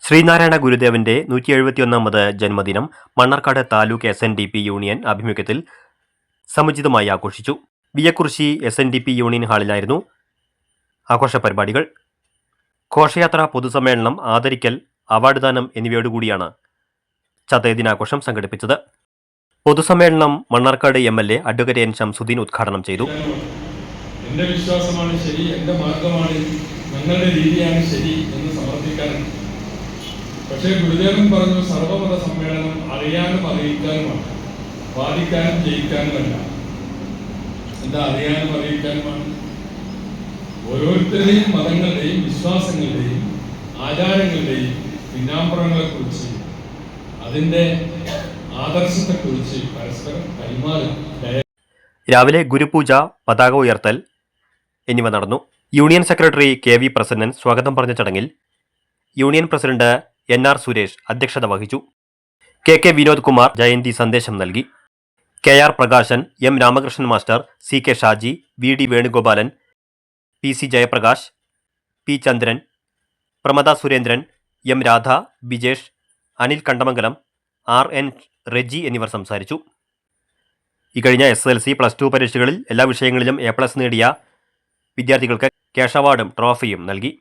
ശ്രീനാരായണ ഗുരുദേവന്റെ 171ാമത് ജന്മദിനം Mannarkkad taluk SNDP union ആഭിമുഖ്യത്തിൽ സമുചിതമായി ആഘോഷിച്ചു. വിയക്കുറിശി SNDP യൂണിയൻ ഹാളിലായിരുന്നു ആഘോഷ പരിപാടികൾ. ഘോഷയാത്ര, പൊതുസമ്മേളനം, ആദരിക്കൽ, അവാർഡ് ദാനം എന്നിവയോടുകൂടിയാണ് ചതയ ദിനാഘോഷം സംഘടിപ്പിച്ചത്. പൊതുസമ്മേളനം Mannarkkad MLA advocate N. Shamsuddin ഉദ്ഘാടനം ചെയ്തു. എന്റെ വിശ്വാസമാണ് ശരി, എന്റെ മാർഗമാണ്, ഞങ്ങളുടെ രീതിയാണ് ശരി എന്ന് സമർത്ഥിക്കാനുണ്ട്. പക്ഷേ ഗുരുദേവൻ പറഞ്ഞു, സർവമത സമ്മേളനം അറിയാനും അറിയിക്കാനുമാണ്, വാദിക്കാനും ജയിക്കാനുമല്ല. എന്താ അറിയാനും അറിയിക്കാനുമാണ്? ഓരോരുത്തരുടെയും മതങ്ങളുടെയും വിശ്വാസങ്ങളുടെയും ആചാരങ്ങളുടെയും പിന്നാമ്പുറങ്ങളെക്കുറിച്ച്, അതിൻ്റെ ആദർശത്തെക്കുറിച്ച് പരസ്പരം കൈമാറുക. രാവിലെ ഗുരുപൂജ, പതാക ഉയർത്തൽ എന്നിവ നടന്നു. യൂണിയൻ സെക്രട്ടറി KV പ്രസന്നൻ സ്വാഗതം പറഞ്ഞ ചടങ്ങിൽ യൂണിയൻ പ്രസിഡന്റ് NR സുരേഷ് അധ്യക്ഷത വഹിച്ചു. KK വിനോദ് കുമാർ ജയന്തി സന്ദേശം നൽകി. KR Prakashan, M. Ramakrishnan master, CK Shaji, VD Venugopalan, PC Jayaprakash, P. ചന്ദ്രൻ, പ്രമദ സുരേന്ദ്രൻ, M. രാധ, ബിജേഷ്, അനിൽ കണ്ടമംഗലം, RN റെജി എന്നിവർ സംസാരിച്ചു. ഇക്കഴിഞ്ഞ SSLC, +2 പരീക്ഷകളിൽ എല്ലാ വിഷയങ്ങളിലും A+ നേടിയ വിദ്യാർത്ഥികൾക്ക് ക്യാഷ് അവാർഡും ട്രോഫിയും നൽകി.